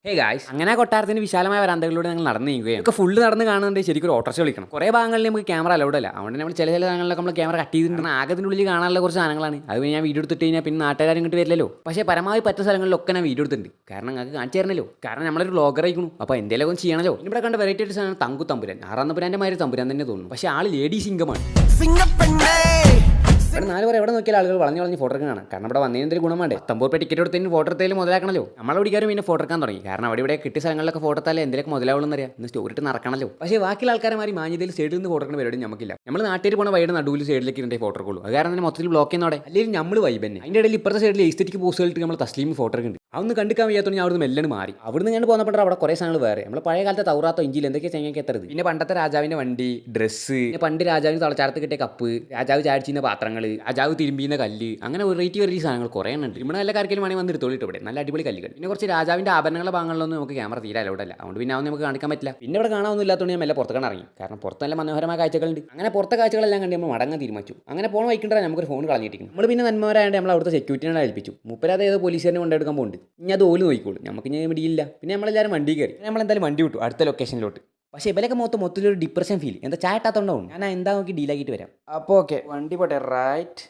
Hey guys, അങ്ങനെ കൊട്ടാരത്തിന് വിശാലമായ വരാന്തകളിലൂടെ ഞങ്ങൾ നടന്നു നീങ്ങുകയാണ്. ഒക്കെ ഫുള്ള് നടന്ന് കാണുന്നുണ്ട്. ശരിക്കും ഒരു ഓട്ടർഷ വിളിക്കണം. കുറേ ഭാഗങ്ങളിൽ നമുക്ക് ക്യാമറ അലൗഡ് അല്ല. അതുകൊണ്ട് നമ്മൾ ചില ഭാഗങ്ങളിലൊക്കെ നമ്മൾ ക്യാമറ കട്ട് ചെയ്തിട്ടുണ്ട്. ആകത്തിനുള്ളിൽ കാണാനുള്ള കുറച്ച് സാധനങ്ങളാണ്. അത് ഞാൻ വീഡിയോ എടുത്തിട്ട് കഴിഞ്ഞാൽ പിന്നെ നാട്ടുകാരും ഇങ്ങോട്ട് വരില്ലല്ലോ. പക്ഷേ പരമാവധി പറ്റുന്ന സ്ഥലങ്ങളിലൊക്കെ ഞാൻ വീഡിയോ എടുത്തിട്ടുണ്ട്. കാരണം ഞങ്ങൾക്ക് കാണിച്ചു തരണല്ലോ. കാരണം നമ്മളൊരു വ്ളോഗർ ആയിക്കണം. അപ്പോൾ എന്തെങ്കിലും ചെയ്യണല്ലോ. ഇവിടെ കണ്ട വെറൈറ്റി ആയിട്ട് സാധനം തങ്കു തമ്പുരാൻ. ആറാന്നപ്പുരാൻ്റെ മാതിരി തമ്പുരാൻ തന്നെ തോന്നുന്നു. പക്ഷേ ആൾ ലേഡി സിംഗമാണ്. ഇവിടെ 4 പേർ എവിടെ നോക്കിയാൽ ആളുകൾ വളഞ്ഞ് ഫോട്ടോ എടുക്കാനാണ്. കാരണം ഇവിടെ വന്നതിന് എന്തൊരു ഗുണം വേണ്ടേ? 50 രൂപ ടിക്കറ്റ് എടുത്തതിന് ഫോട്ടോ എടുത്തതിൽ മുതലാക്കണല്ലോ. നമ്മളോടിക്കാരും പിന്നെ ഫോട്ടോ എടുക്കാൻ തുടങ്ങി. കാരണം അവിടെ കിട്ടിയ സ്ഥലങ്ങളിലൊക്കെ ഫോട്ടോ എടുത്താലേ എന്തെങ്കിലും മുതലാവുള്ളൂ അറിയാം. ഇന്ന് സ്റ്റോറി ഇട്ട് നടക്കണല്ലോ. പക്ഷേ ബാക്കിയുള്ള ആൾക്കാരെ മാഞ്ഞതിൽ സൈഡിൽ നിന്ന് ഫോട്ടോ എടുക്കുന്ന പരിപാടി നമുക്കില്ല. നമ്മൾ നാട്ടിൽ പോണ വൈകിട്ട് നടുവിൽ സൈഡിലേക്ക് ഇരുന്നേ ഫോട്ടോ എടുക്കുള്ളൂ. അത് കാരണം തന്നെ മൊത്തത്തിൽ ബ്ലോക്ക് ചെയ്യുന്നതോടെ അല്ലെങ്കിൽ നമ്മൾ വൈബ് തന്നെ. അതിൻ്റെ ഇടയിൽ ഇപ്പുറത്തെ സൈഡിൽ എസ്തെറ്റിക് പോസ്റ്റുകളിട്ട് നമ്മൾ തസ്ലീം ഫോട്ടോ എടുക്കുന്നുണ്ട്. അതൊന്ന് കണ്ടിക്കാൻ വയ്യാത്തോണ്ട് ഞാൻ അവിടുന്ന് മെല്ലന് മാറി. അവിടുന്ന് ഞാൻ പോകുന്നപ്പോൾ അവിടെ കുറേ സാധനങ്ങൾ വേറെ. നമ്മൾ പഴയ കാലത്തെ തൗറാത്തോ ഇഞ്ചിയിൽ എന്തൊക്കെയാണ് ചെങ്ങാക്കി എത്തരുത്. പിന്നെ പണ്ടത്തെ രാജാവിൻ്റെ വണ്ടി, ഡ്രസ്സ്, പിന്നെ പണ്ട് രാജാവിന് തളച്ചാർത്ത് കിട്ടിയ കപ്പ്, രാജാവ് ചാടിച്ചിരുന്ന പാത്രങ്ങൾ, രാജാവ് തിരുമ്പിയുന്ന കല്ല്, അങ്ങനെ വെറൈറ്റി സാധനങ്ങൾ കുറേ ഉണ്ട്. ഇവിടെ നല്ല കാര്യത്തിൽ വേണമെങ്കിൽ വന്ന് എടുത്തോളിട്ട് ഇവിടെ നല്ല അടിപൊളി കല്ലുകൾ. പിന്നെ കുറച്ച് രാജാവിൻ്റെ ആഭരണങ്ങളുടെ ഭാഗങ്ങളിലൊന്നും നമുക്ക് ക്യാമറ തീരെ അലൗഡ് അല്ല. അതുകൊണ്ട് പിന്നെ അതൊന്നും നമുക്ക് കാണിക്കാൻ പറ്റില്ല. പിന്നെ ഇവിടെ കാണാനൊന്നും ഇല്ലാത്തതുകൊണ്ട് ഞാൻ മെല്ലെ പുറത്തേക്കാണ് ഇറങ്ങി. കാരണം പുറത്ത് നല്ല മനോഹരമായ കാഴ്ചകളുണ്ട്. അങ്ങനെ പുറത്തെ കാഴ്ചകളെല്ലാം കണ്ട് നമ്മൾ മടങ്ങാൻ തീരുമാനിച്ചു. അങ്ങനെ പോകണം വൈകിട്ടാണ് നമുക്കൊരു ഫോൺ കളഞ്ഞിരിക്കും. നമ്മൾ പിന്നെ നന്മരായതുകൊണ്ട് നമ്മൾ അവിടുത്തെ സെക്യൂരിറ്റിനെ ഏൽപ്പിച്ചു. മുപ്പരാതെ ഏതോ പോലീസുകാരനെ കൊണ്ടെടുക്കാൻ പോകുന്നുണ്ട്. ഇനി അത് ഓല് നോക്കിക്കോളൂ. നമുക്ക് ഞാൻ ഇടിയില്ല. പിന്നെ നമ്മളെല്ലാവരും വണ്ടി കയറി. നമ്മളെന്തായാലും വണ്ടി വിട്ടു അടുത്ത ലൊക്കേഷനിലോട്ട്. പക്ഷേ ഇവരൊക്കെ മൊത്തത്തിലൊരു ഡിപ്രഷൻ ഫീൽ. എന്താ ചായട്ടാത്തോണ്ടാവും. ഞാൻ എന്താ നോക്കി ഡീലാക്കിയിട്ട് വരാം. അപ്പോൾ ഓക്കെ, വണ്ടി പോട്ടെ. റൈറ്റ്.